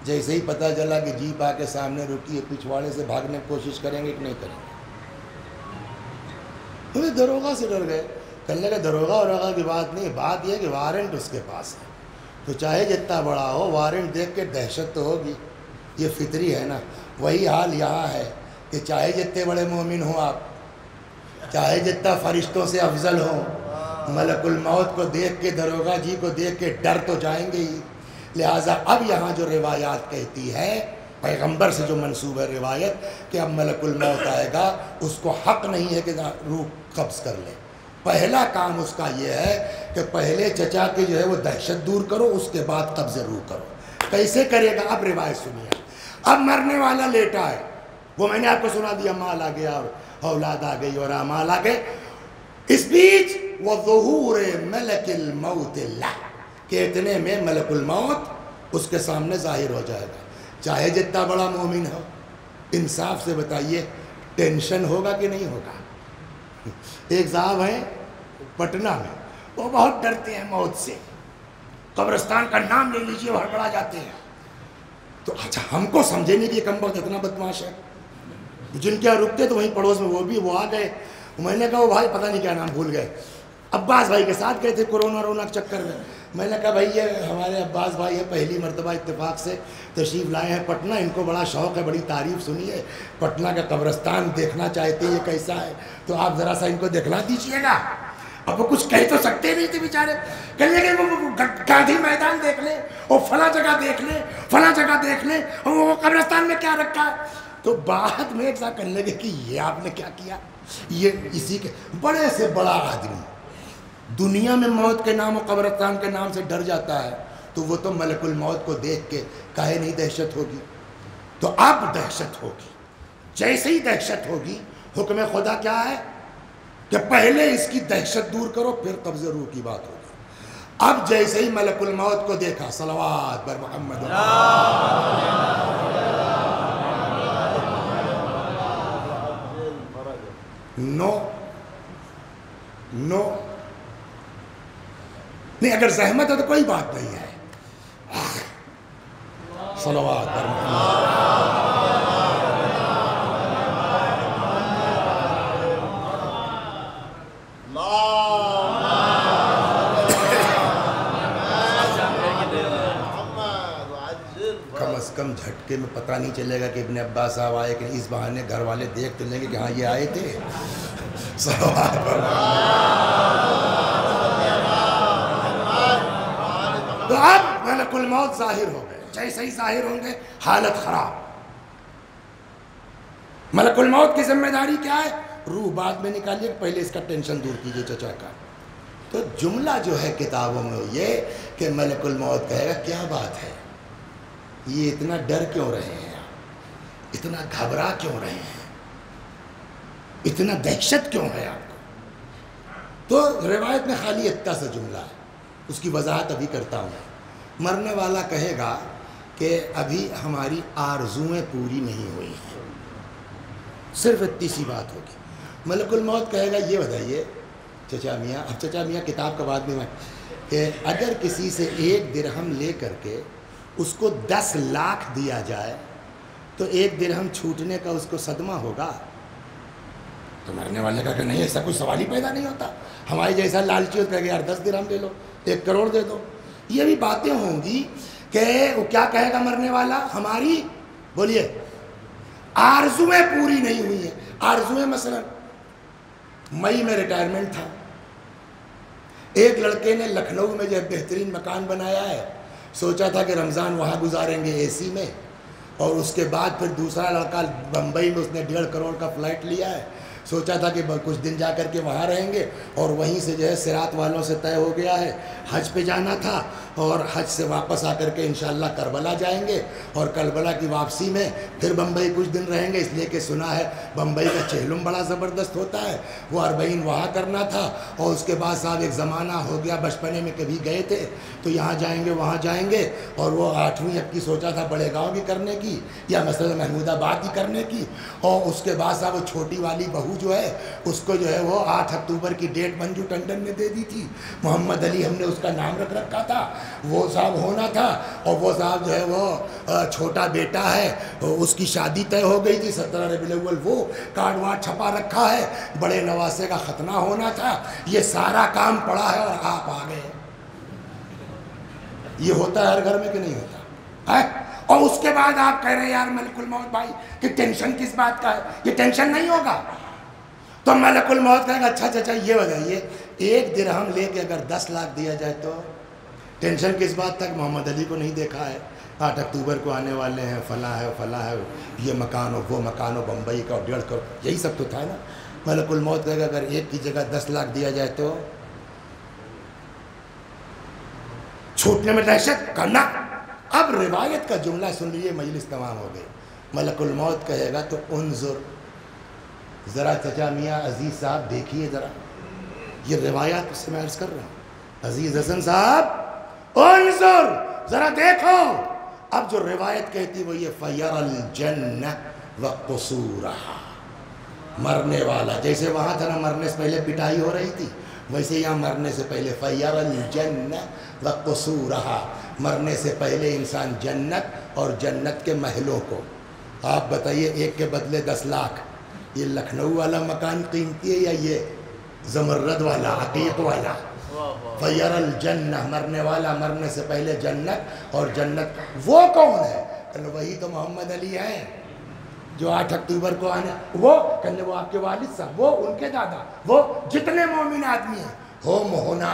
جیسے ہی پتہ چلا کہ جیپ آ کے سامنے رکی ہے، پچھواڑے سے بھاگنے کی کوشش کریں گے کہ نہیں کریں گے؟ ہمیں دروغہ سے ڈر گئے. کہنے لگے دروغہ وروغہ کی بات نہیں ہے، بات یہ ہے کہ وارنٹ اس کے پاس ہے، تو چاہے جتنا بڑا ہو وارنٹ دیکھ کے دہشت تو ہوگی. یہ فطری ہے نا. وہی حال یہاں ہے کہ چاہے جتنے بڑے مومن ہوں آپ، چاہے جتنا فرشتوں سے افضل ہوں، ملک الموت کو دیکھ کے، دروغہ جی کو دیکھ کے ڈر تو جائیں گے ہی. لہٰذا اب یہاں جو روایات کہتی ہے، پیغمبر سے جو منسوب ہے روایت کہ اب ملک الموت آئے گا، اس کو حق نہیں ہے کہ روح قبض کر لے. پہلا کام اس کا یہ ہے کہ پہلے چچا کی جو ہے وہ دہشت دور کرو، اس کے بعد قبض روح کرو. کیسے کرے گا؟ اب روایت سنیے. اب مرنے والا لیٹا ہے، وہ میں نے آپ کو سنا دیا، مال آ گیا اور اولاد آ گئی اور اعمال آ گئے. اس بیچ وظہور ملک الموت اللہ، کہ اتنے میں ملک الموت اس کے سامنے ظاہر ہو جائے گا. چاہے جتنا بڑا مومن ہو، انصاف سے بتائیے ٹینشن ہوگا کہ نہیں ہوگا؟ ایک صاحب ہیں پٹنہ میں، وہ بہت ڈرتے ہیں موت سے، قبرستان کا نام لے لیجیے وہ ہڑبڑا جاتے ہیں. تو اچھا ہم کو سمجھے نہیں کہ یہ کم وقت اتنا بدماش ہے. جن کے یہاں رکتے تو وہیں پڑوس میں وہ آ گئے. میں نے کہا وہ بھائی پتہ نہیں کیا نام بھول گئے، عباس بھائی کے ساتھ گئے تھے کورونا کے چکر میں. میں نے کہا بھائی یہ ہمارے عباس بھائی ہے، پہلی مرتبہ اتفاق سے تشریف لائے ہیں پٹنہ، ان کو بڑا شوق ہے، بڑی تعریف سنی ہے، پٹنہ کا قبرستان دیکھنا چاہتے ہیں، یہ کیسا ہے، تو آپ ذرا سا ان کو دکھلا دیجیے گا. اب وہ کچھ کہہ تو سکتے نہیں تھے بیچارے. کہنے لگے وہ گاندھی میدان دیکھ لیں اور فلاں جگہ دیکھ لیں، فلاں جگہ دیکھ لیں، اور وہ قبرستان میں کیا رکھا ہے. تو بعد میں ایک ساتھ کہنے لگے کہ یہ آپ نے کیا کیا. یہ اسی کے بڑے سے بڑا آدمی دنیا میں موت کے نام اور قبرستان کے نام سے ڈر جاتا ہے، تو وہ تو ملک الموت کو دیکھ کے کہے نہیں دہشت ہوگی. تو اب دہشت ہوگی. جیسے ہی دہشت ہوگی، حکم خدا کیا ہے کہ پہلے اس کی دہشت دور کرو، پھر قبض روح کی بات ہوگی. اب جیسے ہی ملک الموت کو دیکھا، صلوات بر محمد، نو نہیں، اگر زحمت ہے تو کوئی بات نہیں ہے. صلوات بر محمد. کم از کم جھٹکے میں پتہ نہیں چلے گا کہ ابن عباس صاحب آئے، کہ اس بہانے گھر والے دیکھ تو لیں گے کہ ہاں یہ آئے تھے. صلوات بر تو اب ملک الموت ظاہر ہو گئے. جیسے ہی ظاہر ہوں گے حالت خراب. ملک الموت کی ذمہ داری کیا ہے؟ روح بعد میں نکالیے، پہلے اس کا ٹینشن دور کیجئے چچا کا. تو جملہ جو ہے کتابوں میں یہ کہ ملک الموت کہے گا کیا بات ہے، یہ اتنا ڈر کیوں رہے ہیں، اتنا گھبرا کیوں رہے ہیں، اتنا دہشت کیوں ہے آپ کو. تو روایت میں خالی اتنا سا جملہ ہے، اس کی وضاحت ابھی کرتا ہوں. مرنے والا کہے گا کہ ابھی ہماری آرزویں پوری نہیں ہوئی ہیں، صرف اتنی سی بات ہوگی. ملک الموت کہے گا یہ بتائیے چچا میاں، اب چچا میاں کتاب کا بعد میں کہ اگر کسی سے 1 درہم لے کر کے اس کو 10 لاکھ دیا جائے تو 1 درہم چھوٹنے کا اس کو صدمہ ہوگا. تو مرنے والے کا کہ نہیں، ایسا کوئی سوال ہی پیدا نہیں ہوتا. ہمارے جیسا لالچی ہوتا ہے کہ یار 10 درہم لے لو، 1 کروڑ دے دو. یہ بھی باتیں ہوں گی کہ وہ کیا کہے گا مرنے والا، ہماری بولیے آرزویں پوری نہیں ہوئی ہیں. آرزویں مثلا مئی میں ریٹائرمنٹ تھا، ایک لڑکے نے لکھنؤ میں جو بہترین مکان بنایا ہے، سوچا تھا کہ رمضان وہاں گزاریں گے اے سی میں، اور اس کے بعد پھر دوسرا لڑکا بمبئی میں، اس نے 1.5 کروڑ کا فلائٹ لیا ہے، سوچا تھا کہ کچھ دن جا کر کے وہاں رہیں گے، اور وہیں سے جو ہے صراط والوں سے طے ہو گیا ہے حج پہ جانا تھا، اور حج سے واپس آ کر کے انشاءاللہ کربلا جائیں گے، اور کربلا کی واپسی میں پھر بمبئی کچھ دن رہیں گے، اس لیے کہ سنا ہے بمبئی کا چہلم بڑا زبردست ہوتا ہے، وہ 40 وہاں کرنا تھا. اور اس کے بعد صاحب ایک زمانہ ہو گیا، بچپنے میں کبھی گئے تھے تو یہاں جائیں گے وہاں جائیں گے، اور وہ 8ویں اب کی سوچا تھا بڑے گاؤں کی کرنے کی یا مثلا محمود آباد کی کرنے کی. اور اس کے بعد صاحب وہ چھوٹی والی بہو جو ہے اس کو جو ہے وہ 8 اکتوبر کی ڈیٹ منجو ٹنڈن نے دے دی تھی، محمد علی ہم نے اس کا نام رکھ رکھا تھا. وہ صاحب ہونا تھا، اور وہ صاحب جو ہے وہ چھوٹا بیٹا ہے، اس کی شادی طے ہو گئی تھی 17 ربیع الاول، وہ کارڈ وارڈ چھپا رکھا ہے، بڑے نواسے کا ختنہ ہونا تھا، یہ سارا کام پڑا ہے اور آپ آ گئے۔ یہ ہوتا ہے ہر گھر میں کہ نہیں ہوتا ہے؟ اور اس کے بعد آپ کہہ رہے ہیں یار ملک الموت بھائی کہ ٹینشن کس بات کا ہے، یہ ٹینشن نہیں ہوگا۔ تو ملک الموت کہے گا اچھا چچا یہ بتائیے 1 درہم لے کے اگر 10 لاکھ دیا جائے تو ٹینشن کس بات تک؟ محمد علی کو نہیں دیکھا ہے 8 اکتوبر کو آنے والے ہیں، فلاں ہے فلاں ہے، یہ مکان ہو وہ مکان ہو، بمبئی کا 1.5 کروڑ، یہی سب تو تھا نا۔ ملک الموت کہے گا اگر 1 کی جگہ 10 لاکھ دیا جائے تو چھوٹنے میں دہشت کرنا۔ اب روایت کا جملہ سن لیے، مجلس تمام ہو گئی۔ ملک الموت کہے گا تو انظر، ذرا چچا میاں عزیز صاحب دیکھیے ذرا، یہ روایات اس سے میں عرض کر رہا ہوں، عزیز حسن صاحب انظر ذرا دیکھو۔ اب جو روایت کہتی وہ یہ فَيَرَ الْجَنَّةَ وَقُصُورَهَا، مرنے والا، جیسے وہاں تھا نا مرنے سے پہلے پٹائی ہو رہی تھی، ویسے یہاں مرنے سے پہلے فَيَرَ الْجَنَّةَ وَقُصُورَهَا، مرنے سے پہلے انسان جنت اور جنت کے محلوں کو۔ آپ بتائیے 1 کے بدلے 10 لاکھ، یہ لکھنؤ والا مکان قیمتی ہے یا یہ زمرد والا عقیق والا؟ فَيَرَ الْجَنَّةَ، مرنے والا، مرنے سے پہلے جنت، اور جنت وہ کون ہے؟ کہ وہی تو محمد علی ہیں جو 8 اکتوبر کو آنے، وہ کہنے وہ آپ کے والد صاحب، وہ ان کے دادا، وہ جتنے مومن آدمی ہیں ہوم ہونا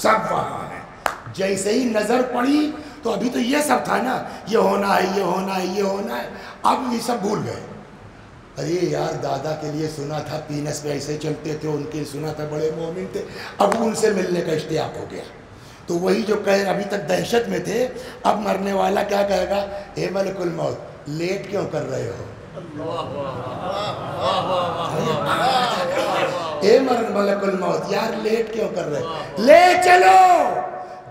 سب وہاں ہیں۔ جیسے ہی نظر پڑی تو ابھی تو یہ سب تھا نا، یہ ہونا ہے یہ ہونا ہے یہ ہونا ہے، اب یہ سب بھول گئے۔ ارے یار دادا کے لیے سنا تھا پینس پہ ایسے چلتے تھے، ان کے سنا تھا بڑے مومن تھے، اب ان سے ملنے کا اشتیاق ہو گیا۔ تو وہی جو ابھی تک دہشت میں تھے، اب مرنے والا کیا کہے گا؟ اے ملک الموت لیٹ کیوں کر رہے ہو؟ اے ملک الموت یار لیٹ کیوں کر رہے ہو؟ لے چلو۔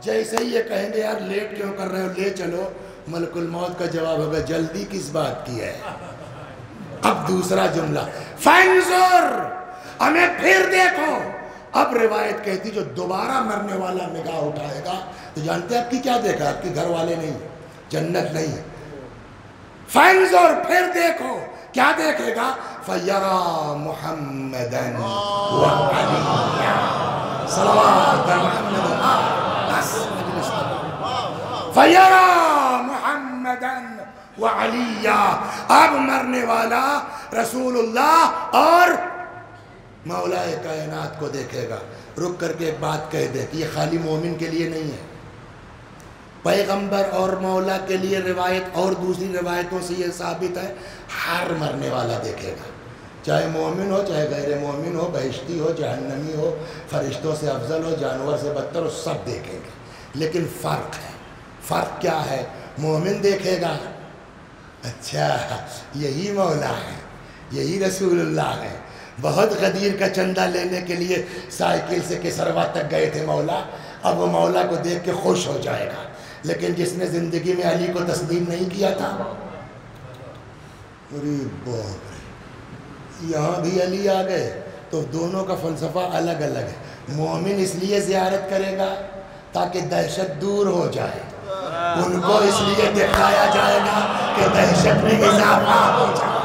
جیسے ہی یہ کہیں گے یار لیٹ کیوں کر رہے ہو لے چلو، ملک الموت کا جواب ہوگا جلدی کس بات کی ہے؟ اب دوسرا جملہ فانظر، ہمیں پھر دیکھو۔ اب روایت کہتی جو دوبارہ مرنے والا نگاہ اٹھائے گا تو جانتے ہیں آپ کی کیا دیکھا؟ آپ کے گھر والے نہیں، جنت نہیں۔ فانظر پھر دیکھو، کیا دیکھے گا؟ فَيَرَى مُحَمَّدًا وَعَلِيًّا، صلوات محمد، فَيَرَى مُحَمَّدًا وَعَلِيًّا، اب مرنے والا رسول اللہ اور مولا کائنات کو دیکھے گا۔ رک کر کے ایک بات کہہ دے کہ یہ خالی مومن کے لیے نہیں ہے، پیغمبر اور مولا کے لیے روایت اور دوسری روایتوں سے یہ ثابت ہے ہر مرنے والا دیکھے گا، چاہے مومن ہو چاہے غیر مومن ہو، بہشتی ہو جہنمی ہو، فرشتوں سے افضل ہو جانور سے بدتر ہو، سب دیکھیں گے۔ لیکن فرق ہے، فرق کیا ہے؟ مومن دیکھے گا، اچھا یہی مولا ہے، یہی رسول اللہ ہے، بہت غدیر کا چندہ لینے کے لیے سائیکل سے کسروا تک گئے تھے مولا، اب وہ مولا کو دیکھ کے خوش ہو جائے گا۔ لیکن جس نے زندگی میں علی کو تسلیم نہیں کیا تھا، ارے باپ رے، یہاں بھی علی آ گئے تو دونوں کا فلسفہ الگ الگ ہے۔ مومن اس لیے زیارت کرے گا تاکہ دہشت دور ہو جائے، ان کو اس لیے دکھایا جائے گا کہ دہشت میں اضافہ ہو جائے۔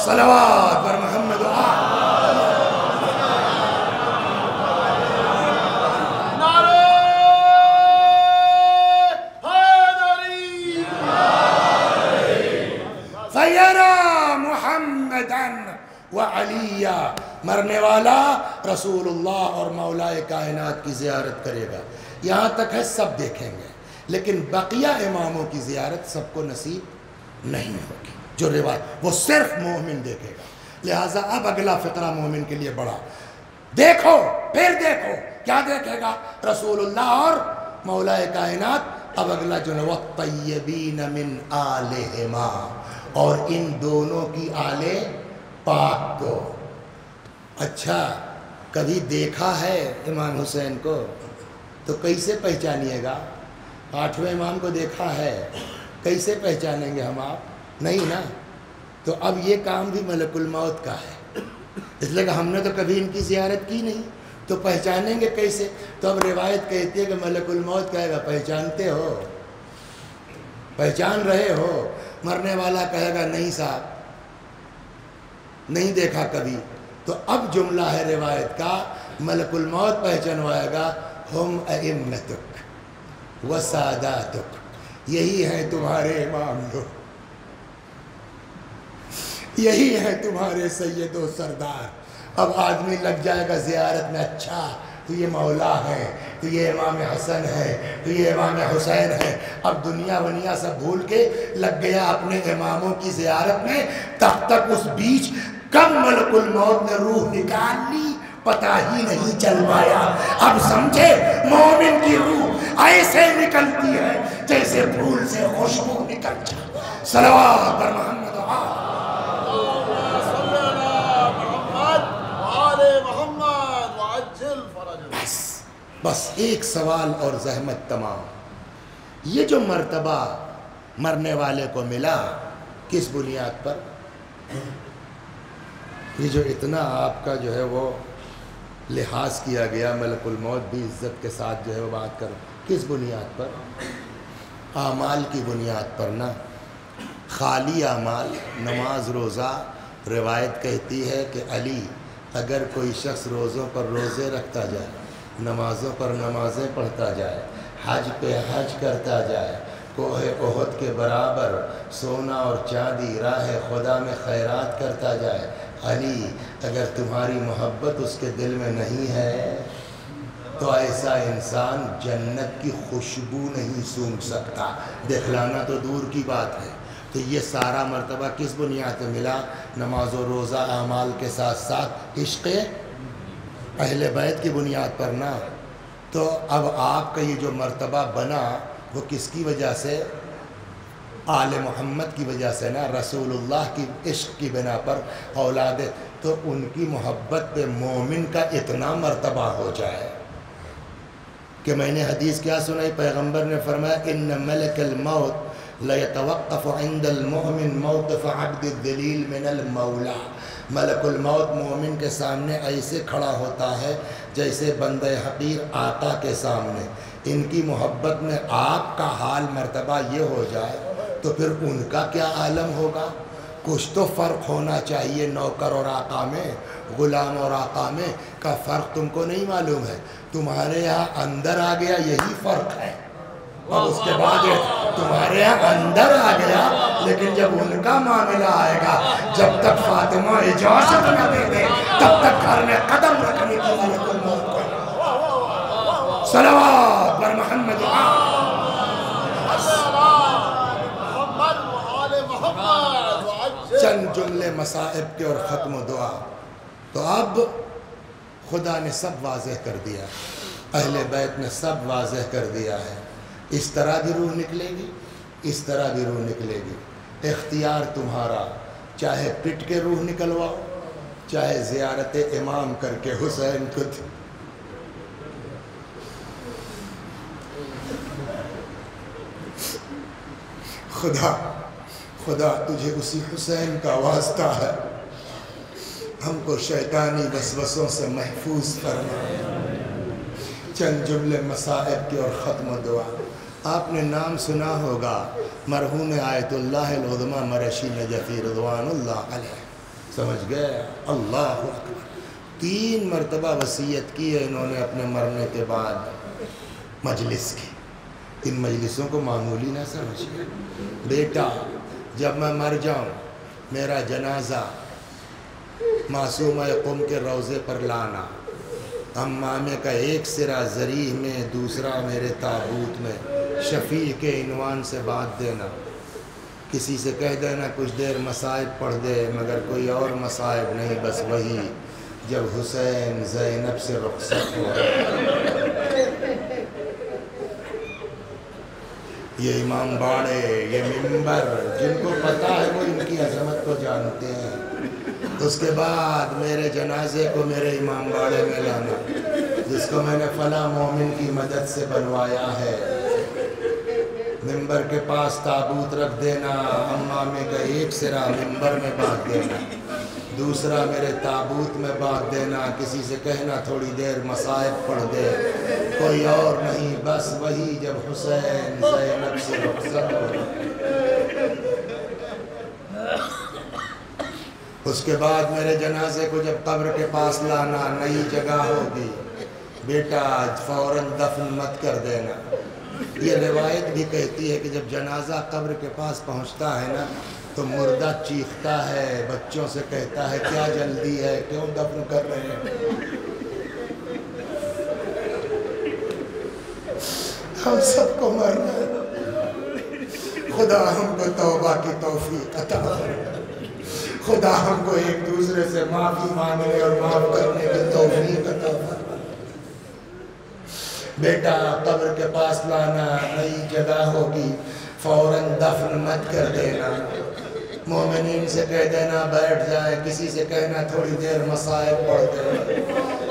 صلوات پر محمد فَيَرَى مُحَمَّدًا وَعَلِيًّا، مرنے والا رسول اللہ اور مولا کائنات کی زیارت کرے گا۔ یہاں تک ہے سب دیکھیں گے، لیکن بقیہ اماموں کی زیارت سب کو نصیب نہیں ہوگی۔ جو روایت وہ صرف مومن دیکھے گا۔ لہٰذا اب اگلا فقرہ مومن کے لیے بڑا، دیکھو پھر دیکھو، کیا دیکھے گا؟ رسول اللہ اور مولا کائنات۔ اب اگلا جو ہے وَالطَّيِّبِينَ مِنْ آلِهِمَا، اور ان دونوں کی آل پاک کو۔ اچھا کبھی دیکھا ہے امام حسین کو تو کیسے پہچانیے گا؟ 8ویں امام کو دیکھا ہے، کیسے پہچانیں گے ہم آپ؟ نہیں نا۔ تو اب یہ کام بھی ملک الموت کا ہے، اس لیے کہ ہم نے تو کبھی ان کی زیارت کی نہیں، تو پہچانیں گے کیسے؟ تو اب روایت کہتی ہے کہ ملک الموت کہے گا پہچانتے ہو، پہچان رہے ہو؟ مرنے والا کہے گا نہیں صاحب، نہیں دیکھا کبھی۔ تو اب جملہ ہے روایت کا، ملک الموت پہچانوائے گا، ہم ائمتک و ساداتک، یہی ہیں تمہارے امام لوگ، یہی ہیں تمہارے سید و سردار۔ اب آدمی لگ جائے گا زیارت میں، اچھا تو یہ مولا ہے، تو یہ امام حسن ہے، تو یہ امام حسین ہے۔ اب دنیا ونیا سب بھول کے لگ گیا اپنے اماموں کی زیارت میں، تب تک اس بیچ کب ملک الموت نے روح نکال لی پتہ ہی نہیں چل پایا۔ اب سمجھے مومن کی روح ایسے نکلتی ہے جیسے پھول سے خوشبو نکل جائے۔ صلوات پر محمد بس ایک سوال اور زحمت تمام۔ یہ جو مرتبہ مرنے والے کو ملا کس بنیاد پر؟ یہ جو اتنا آپ کا جو ہے وہ لحاظ کیا گیا، ملک الموت بھی عزت کے ساتھ جو ہے وہ بات کر، کس بنیاد پر؟ اعمال کی بنیاد پر نہ، خالی اعمال، نماز روزہ۔ روایت کہتی ہے کہ علی اگر کوئی شخص روزوں پر روزے رکھتا جائے، نمازوں پر نمازیں پڑھتا جائے، حج پہ حج کرتا جائے، کوہ احد کے برابر سونا اور چاندی راہ خدا میں خیرات کرتا جائے، علی اگر تمہاری محبت اس کے دل میں نہیں ہے تو ایسا انسان جنت کی خوشبو نہیں سونگھ سکتا، دکھلانا تو دور کی بات ہے۔ تو یہ سارا مرتبہ کس بنیاد پہ ملا؟ نماز و روزہ اعمال کے ساتھ ساتھ عشق اہل بیت کی بنیاد پر نہ۔ تو اب آپ کا یہ جو مرتبہ بنا وہ کس کی وجہ سے؟ آل محمد کی وجہ سے نا، رسول اللہ کی عشق کی بنا پر اولاد، تو ان کی محبت پہ مومن کا اتنا مرتبہ ہو جائے کہ میں نے حدیث کیا سنائی، پیغمبر نے فرمایا ان ملک الموت لَيَتَوَقَّفُ عِنْدَ الْمُؤْمِنِ مَوْقِفَ عَبْدِ الذَّلِيلِ مِنَ الْمَوْلَى، ملک الموت مومن کے سامنے ایسے کھڑا ہوتا ہے جیسے بندہ حقیر آقا کے سامنے۔ ان کی محبت میں آپ کا حال مرتبہ یہ ہو جائے تو پھر ان کا کیا عالم ہوگا؟ کچھ تو فرق ہونا چاہیے نوکر اور آقا میں، غلام اور آقا میں کا فرق تم کو نہیں معلوم ہے، تمہارے یہاں اندر آ گیا یہی فرق ہے، اور اس کے بعد تمہارے یہاں اندر آ گیا، لیکن جب ان کا معاملہ آئے گا، جب تک فاطمہ اجازت نہ دے دے تب تک گھر میں قدم رکھنے کی ملک الموت کو۔ صلوات پر محمد چند جملے مصائب کے اور ختم و دعا۔ تو اب خدا نے سب واضح کر دیا، اہل بیت نے سب واضح کر دیا ہے، اس طرح بھی روح نکلے گی، اس طرح بھی روح نکلے گی، اختیار تمہارا، چاہے پٹ کے روح نکلواؤ، چاہے زیارت امام کر کے حسین کو۔ خدا تجھے اسی حسین کا واسطہ ہے، ہم کو شیطانی وسوسوں سے محفوظ فرما۔ چند جملے مصائب کی اور ختم دعا۔ آپ نے نام سنا ہوگا مرحوم آیت اللہ العظمہ مرشی نجفی رضوان اللہ علیہ، سمجھ گئے؟ اللہ اکبر، 3 مرتبہ وصیت کی ہے انہوں نے اپنے مرنے کے بعد مجلس کی۔ ان مجلسوں کو معمولی نہ سمجھیے، بیٹا جب میں مر جاؤں میرا جنازہ معصومہ قم کے روضے پر لانا، امامے کا ایک سرا ذریح میں، دوسرا میرے تابوت میں، شفیع کے عنوان سے بات دینا، کسی سے کہہ دینا کچھ دیر مصائب پڑھ دے، مگر کوئی اور مصائب نہیں، بس وہی جب حسین زینب سے رخصت ہوا۔ یہ امام باڑے، یہ منبر، جن کو پتہ ہے وہ ان کی عظمت کو جانتے ہیں۔ اس کے بعد میرے جنازے کو میرے امام باڑے میں لانا، جس کو میں نے فلاں مومن کی مدد سے بنوایا ہے، منبر کے پاس تابوت رکھ دینا، امامے کا ایک سرا منبر میں باندھ دینا، دوسرا میرے تابوت میں باندھ دینا، کسی سے کہنا تھوڑی دیر مصائب پڑھ دے، کوئی اور نہیں بس وہی جب حسین زینب سے رخصت ہو۔ اس کے بعد میرے جنازے کو جب قبر کے پاس لانا، نئی جگہ ہوگی، بیٹا فوراً دفن مت کر دینا۔ یہ روایت بھی کہتی ہے کہ جب جنازہ قبر کے پاس پہنچتا ہے نا تو مردہ چیختا ہے، بچوں سے کہتا ہے کیا جلدی ہے، کیوں دفن کر رہے ہیں؟ ہم سب کو مرنا ہے، خدا ہم کو توبہ کی توفیق عطا فرمائے، خدا ہم کو ایک دوسرے سے معافی مانگنے اور معاف کرنے کی توفیق عطا فرمائے۔ بیٹا قبر کے پاس لانا، نئی جگہ ہوگی، فوراً دفن مت کر دینا، مومنین سے کہہ دینا بیٹھ جائے، کسی سے کہنا تھوڑی دیر مصائب پڑھ دے،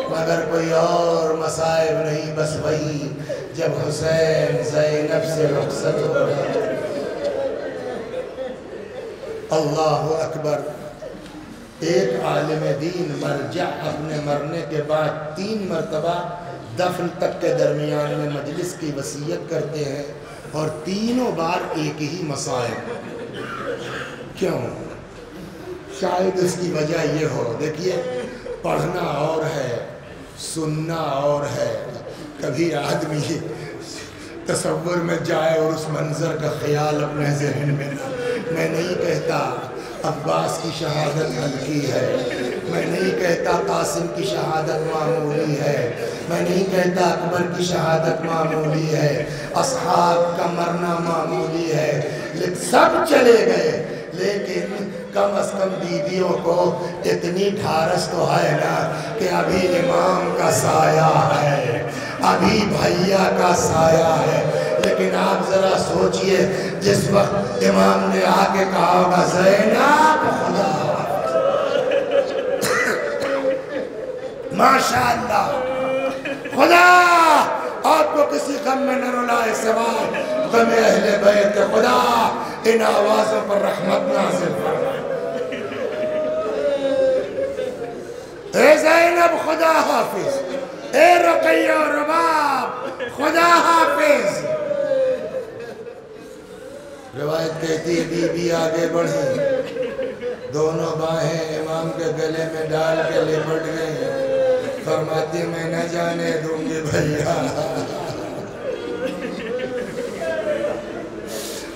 مگر کوئی اور مصائب نہیں بس وہی جب حسین زینب سے رخصت ہو گیا۔ اللہ اکبر۔ ایک عالم دین مرجع اپنے مرنے کے بعد 3 مرتبہ دفن تک کے درمیان میں مجلس کی وصیت کرتے ہیں، اور تینوں بار ایک ہی مصائب۔ کیوں؟ شاید اس کی وجہ یہ ہو، دیکھیے پڑھنا اور ہے، سننا اور ہے، کبھی آدمی تصور میں جائے اور اس منظر کا خیال اپنے ذہن میں نہیں کہتا عباس کی شہادت ہلکی ہے، میں نہیں کہتا قاسم کی شہادت معمولی ہے، میں نہیں کہتا اکبر کی شہادت معمولی ہے، اصحاب کا مرنا معمولی ہے، لیکن سب چلے گئے، لیکن کم از کم بیویوں کو اتنی ڈھارس تو ہے نا کہ ابھی امام کا سایہ ہے، ابھی بھیا کا سایہ ہے۔ لیکن آپ ذرا سوچئے جس وقت امام نے آ کے کہا ہوگا زینب خدا ماشاءاللہ خدا آپ کو کسی غم میں نہ رلائے سوائے غم اہل بیت، خدا ان آوازوں پر رحمت نازل فرمائے۔ اے زینب خدا حافظ، اے رقیہ و رباب خدا حافظ۔ روایت کہتی ہے بی بی آگے بڑھی، دونوں باہیں امام کے گلے میں ڈال کے لپٹ گئی، فرماتی میں نہ جانے دوں گی بھیا۔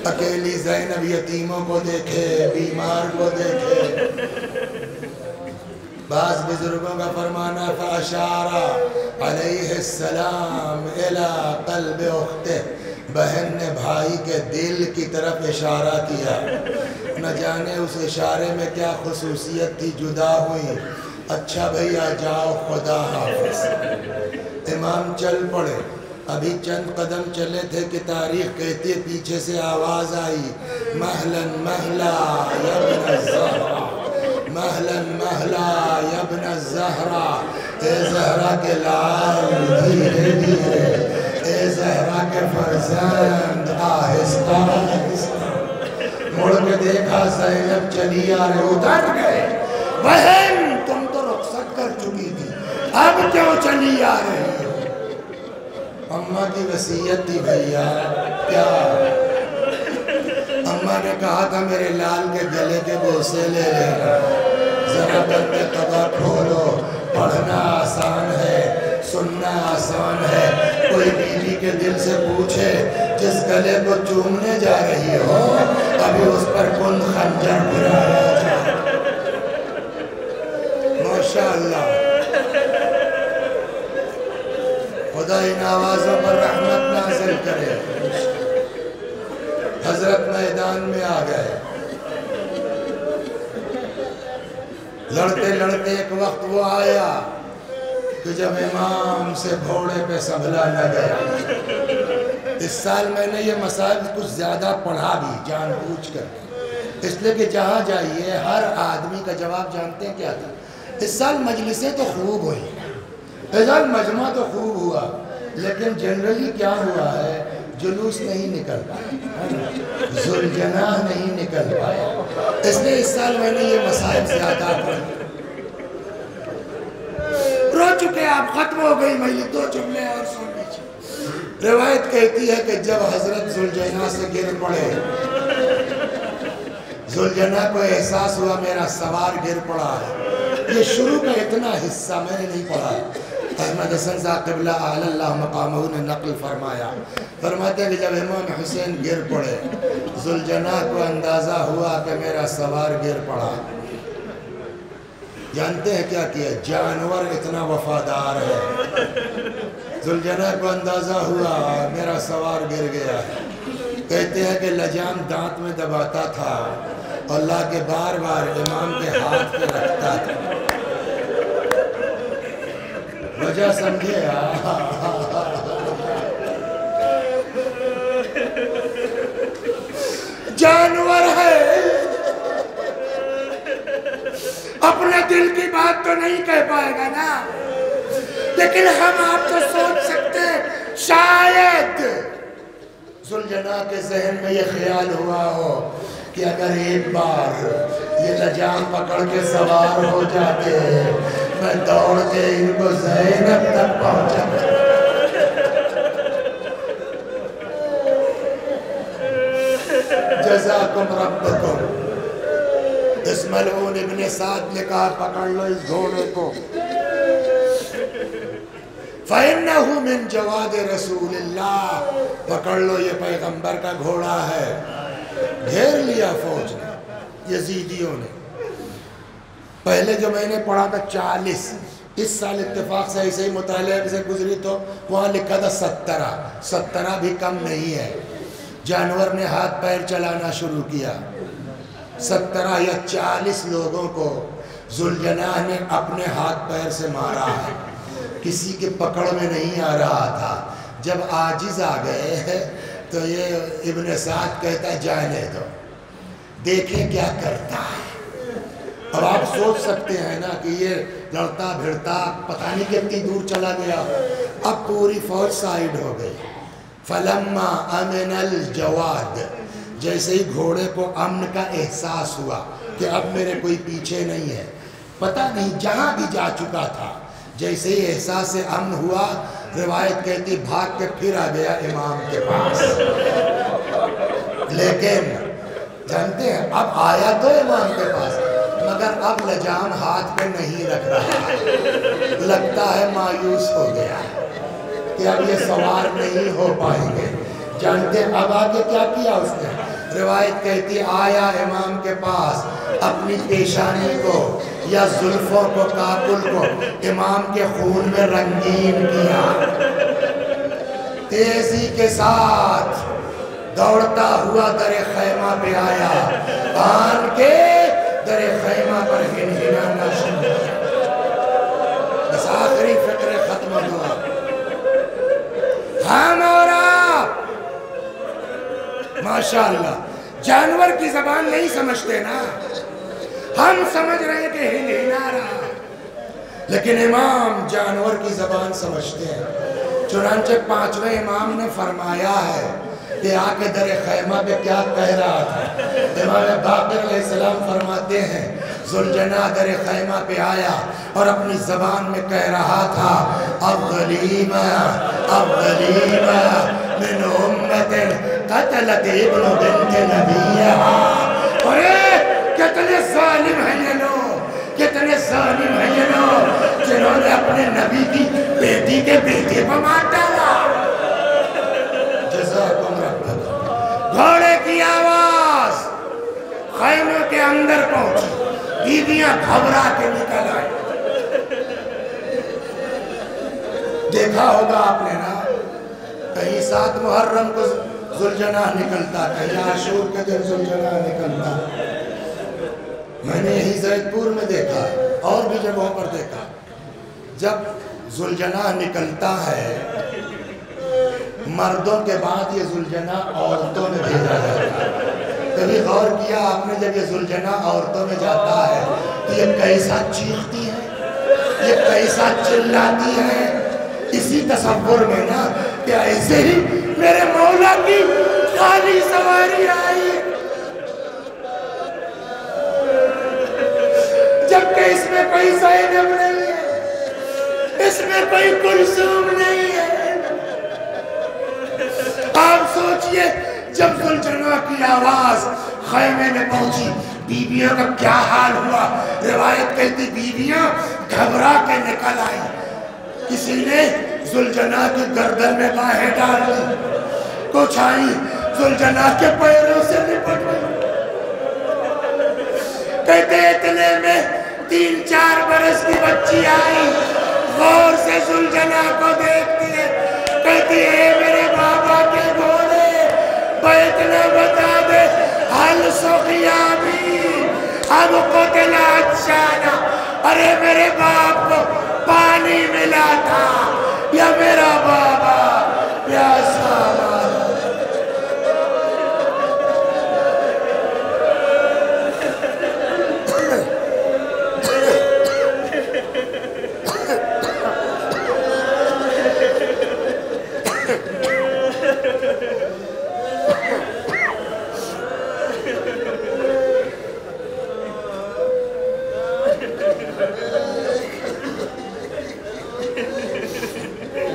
اکیلی زینب یتیموں کو دیکھے، بیمار کو دیکھے۔ بعض بزرگوں کا فرمانا فَأَشَارَ عَلَيْهِ السَّلَامِ إِلَىٰ قَلْبِ أُخْتِهِ، بہن نے بھائی کے دل کی طرف اشارہ کیا، نہ جانے اس اشارے میں کیا خصوصیت تھی، جدا ہوئی، اچھا بھیا جاؤ خدا حافظ۔ امام چل پڑے، ابھی چند قدم چلے تھے کہ تاریخ کہتی ہے پیچھے سے آواز آئی مہلاً مہلا یا ابن الزہرا، مہلاً مہلا یا ابن الزہرا، اے زہرا کے لال دھیرے دھیرے، اے زہرا کے فرزند آہستہ آہستہ۔ مڑ کے دیکھا زینب چلی آ رہے، اتر گئے، بہن تم تو رخصت کر چکی تھی، اب کیوں چلی آ رہی ہو؟ اماں کی وصیت تھی بھیا، کیا؟ اماں نے کہا تھا میرے لال کے گلے کے بوسے لے لینا، ذرا بند قبا کھولو، پڑھنا آسان ہے، سننا آسان ہے، کوئی بیوی کے دل سے پوچھے جس گلے کو چومنے جا رہی ہو ابھی اس پر کن خنجر گرایا جائے۔ ماشاءاللہ خدا ان آوازوں پر رحمت نازل کرے۔ حضرت میدان میں آ گئے، لڑتے لڑتے ایک وقت وہ آیا کہ جب امام سے گھوڑے پہ سنبھلا نہ گیا۔ اس سال میں نے یہ مسائل کچھ زیادہ پڑھا بھی جان بوجھ کر، اس لیے کہ جہاں جائیے ہر آدمی کا جواب جانتے ہیں کیا تھا۔ اس سال مجلسیں تو خوب ہوئی، اس سال مجمع تو خوب ہوا، لیکن جنرلی کیا ہوا ہے جلوس نہیں نکل پایا، ذوالجناح نہیں نکل پایا۔ اس لیے اس سال میں نے یہ مصائب زیادہ پڑھ رو چکے آپ، ختم ہو گئی میری 2 جملے اور سن لیجیے۔ روایت کہتی ہے کہ جب حضرت ذوالجناح سے گر پڑے، ذوالجناح کو احساس ہوا میرا سوار گر پڑا ہے۔ یہ شروع کا اتنا حصہ میں نے نہیں پڑھا۔ احمد حسن صاحب قبلہ اعلی اللہ مقامہ نے نقل فرمایا، فرماتے ہیں کہ جب امام حسین گر پڑے، ذوالجناح کو اندازہ ہوا کہ میرا سوار گر پڑا۔ جانتے ہیں کیا کیا؟ جانور اتنا وفادار ہے۔ ذوالجناح کو اندازہ ہوا میرا سوار گر گیا۔ کہتے ہیں کہ لجام دانت میں دباتا تھا اور لا کے بار بار امام کے ہاتھ پہ رکھتا تھا۔ وجہ سمجھے؟ جانور ہے، اپنے دل کی بات تو نہیں کہہ پائے گا نا، لیکن ہم آپ تو سوچ سکتے ہیں شاید ذوالجناح کے ذہن میں یہ خیال ہوا ہو کہ اگر ایک بار یہ لجام پکڑ کے سوار ہو جاتے میں دوڑ کے ان کو زینب تک پہنچا۔ جزاکم ربکم۔ اس ملعون ابن سعد نے کہا پکڑ لو اس گھوڑے کو، فَإِنَّهُ مِن جَوَادِ رَسُولِ اللَّهِ، پکڑ لو یہ پیغمبر کا گھوڑا ہے۔ گھیر لیا فوج نے، یزیدیوں نے۔ پہلے جو میں نے پڑھا تھا 40، اس سال اتفاق سے ایسے ہی مطالعہ سے گزری تو وہاں لکھا تھا 17 بھی کم نہیں ہے۔ جانور نے ہاتھ پیر چلانا شروع کیا۔ 17 یا 40 لوگوں کو ذوالجناح نے اپنے ہاتھ پیر سے مارا ہے، کسی کے پکڑ میں نہیں آ رہا تھا۔ جب عاجز آ گئے تو یہ ابن سعد کہتا ہے جانے دو، دیکھیں کیا کرتا ہے۔ اب آپ سوچ سکتے ہیں نا کہ یہ لڑتا بھڑتا پتہ نہیں کتنی دور چلا گیا۔ اب پوری فوج سائیڈ ہو گئی۔ فلما امن الجواد، جیسے ہی گھوڑے کو امن کا احساس ہوا کہ اب میرے کوئی پیچھے نہیں ہے، پتہ نہیں جہاں بھی جا چکا تھا، جیسے ہی احساس امن ہوا، روایت کہتی بھاگ کے پھر آ گیا امام کے پاس۔ لیکن جانتے ہیں اب آیا تو امام کے پاس، مگر اب لجام ہاتھ پہ نہیں رکھ رہا، لگتا ہے مایوس ہو گیا کہ اب یہ سوار نہیں ہو پائیں گے۔ جانتے ہیں اب آگے کیا کیا اس نے؟ روایت کہتی آیا امام کے پاس، اپنی پیشانی کو یا زلفوں کو کاکل کو امام کے خون میں رنگین کیا، تیزی کے ساتھ دوڑتا ہوا در خیمہ پہ آیا، آن کے در خیمہ پر ہنہنانا شروع کیا۔ بس آخری فکر ختم ہوا۔ ہم اور آپ ماشاءاللہ جانور کی زبان نہیں سمجھتے نا، ہم سمجھ رہے ہیں کہ ہنہنا رہا، لیکن امام جانور کی زبان سمجھتے ہیں۔ چنانچہ 5ویں امام نے فرمایا ہے کہ آ کے در خیمہ پہ کیا کہہ رہا تھا۔ امام باقر علیہ السلام فرماتے ہیں ذوالجناح در خیمہ پہ آیا اور اپنی زبان میں کہہ رہا تھا الظلیمہ الظلیمہ من امت قتلت ابن بنت نبیہا۔ اور کتنے ظالم ہیں یہ لوگ، کتنے ظالم ہیں یہ لوگ جنہوں نے اپنے نبی کی بیٹی کے بیٹے پر مار ڈالا۔ جزاکم ربکم۔ گھوڑے کی آواز خیمے کے اندر پہنچی، بیویاں گھبرا کے نکل آئی۔ دیکھا ہوگا آپ نے نا، کہیں 7 محرم کو ذوالجناح نکلتا، کہیں عاشور کے دن ذوالجناح نکلتا۔ میں نے یہی زید پور میں دیکھا اور بھی جگہوں پر دیکھا، جب ذوالجناح نکلتا ہے مردوں کے بعد یہ ذوالجناح عورتوں میں بھیجا جاتا ہے۔ کبھی غور کیا آپ نے جب یہ ذوالجناح عورتوں میں جاتا ہے تو یہ کیسا چیختی ہیں، یہ کیسا چلاتی ہیں؟ اسی تصور میں نا کہ ایسے ہی میرے مولا کی خالی سواری آئی، جبکہ اس میں کوئی زینب نہیں ہے، اس میں کوئی کلثوم نہیں ہے۔ آپ سوچئے جب ذوالجناح کی آواز خیمے میں پہنچی، بیویوں کا کیا حال ہوا۔ روایت کہتی بیویاں گھبرا کے نکل آئی، کسی نے ذوالجناح کی گردن میں باہیں ڈال دی، کچھ آئی ذوالجناح کے پیروں سے لپٹ گئی۔ کہتے اتنے میں 3-4 برس کی بچی آئی، غور سے ذوالجناح کو دیکھتی ہے، کہتی ہے میرے بابا کے گھوڑے بیتنا بتا دے، حل سقیابی اب قتل عطشانا، ارے میرے باپ کو پانی ملا تھا یا میرا بابا پیاسا مارا۔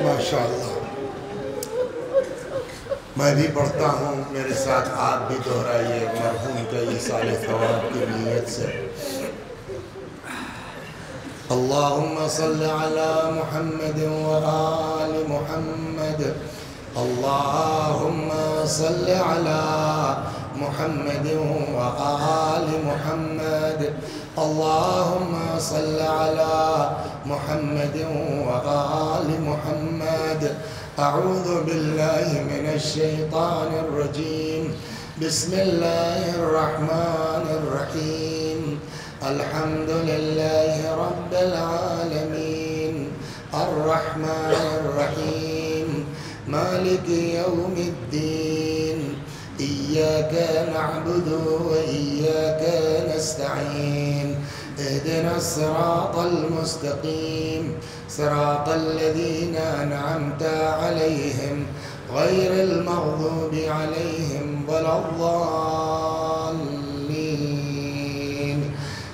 ماشاءاللہ، میں بھی پڑھتا ہوں، میرے ساتھ آپ بھی دہرائیے مرحوم کے ایصال ثواب کی نیت سے۔ اللہم صل علی محمد وآل محمد، اللہم صل علی محمد وآل محمد، اللہم صل علی محمد وآل محمد۔ اعوذ باللہ من الشیطان الرجیم، بسم اللہ الرحمن الرحیم، الحمد للہ رب العالمین، الرحمن الرحیم، مالک یوم الدین، ایاک نعبد و ایاک نستعین، اهدنا الصراط المستقیم، صراط الذین انعمت علیہم غیر المغضوب علیہم ولا الضالین۔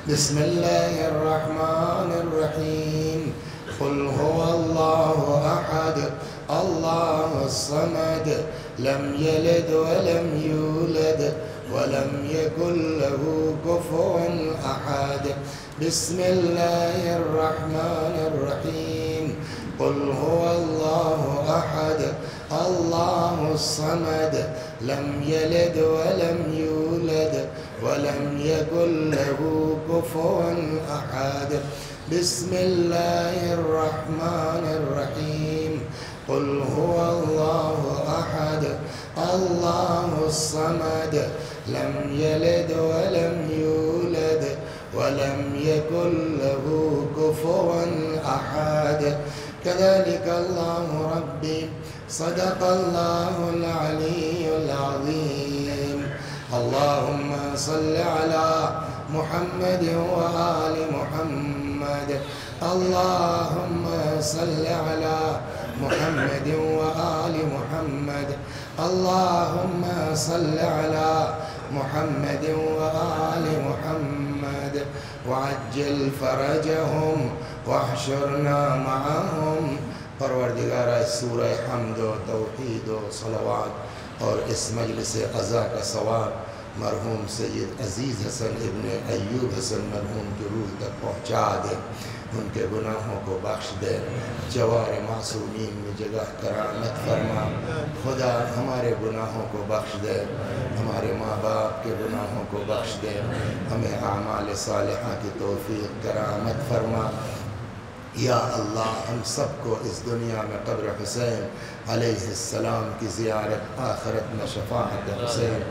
بسم اللہ الرحمن الرحیم، قل هو اللہ احد اللہ الصمد، لم یلد ولم یولد ولم یکن له کفوا احد۔ بسم اللہ الرحمن الرحیم، قل هو اللہ احد اللہ الصمد، لم یلد ولم یولد ولم یکن له کفوا احد۔ بسم اللہ الرحمن الرحیم، قل هو اللہ احد اللہ الصمد، لم یلد ولم یولد ولم یکن له کفوا احد۔ كذلك الله ربي، صدق الله العلي العظيم۔ اللهم صل على محمد وآل محمد، اللهم صل على محمد وآل محمد، اللهم صل على محمد وآل محمد، وعجل فرجهم واحشرنا معهم۔ پروردگارہ سورہ حمد و توحید و صلوات اور اس مجلس عزا کا ثواب مرحوم سید عزیز حسن ابن ایوب حسن مرحوم کی روح تک پہنچا دے، ان کے گناہوں کو بخش دے، جوار معصومین میں جگہ کرامت فرما۔ خدا ہمارے گناہوں کو بخش دے، ہمارے ماں باپ کے گناہوں کو بخش دے، ہمیں اعمال صالحہ کی توفیق کرامت فرما۔ یا اللہ ہم سب کو اس دنیا میں قبر حسین علیہ السلام کی زیارت، آخرت میں شفاعت حسین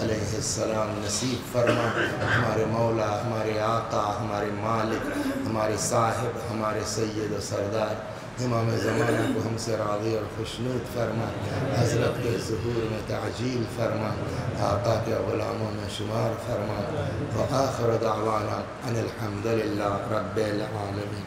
علیہ السلام نصیب فرما۔ ہمارے مولا، ہمارے آقا، ہمارے مالک، ہمارے صاحب، ہمارے سید و سردار امام زمانہ کو ہم سے راضی اور خوشنود فرما، حضرت کے ظہور میں تعجیل فرما، آقا کے غلاموں میں شمار فرما۔ وآخر دعوانا ان الحمد للہ رب العالمین۔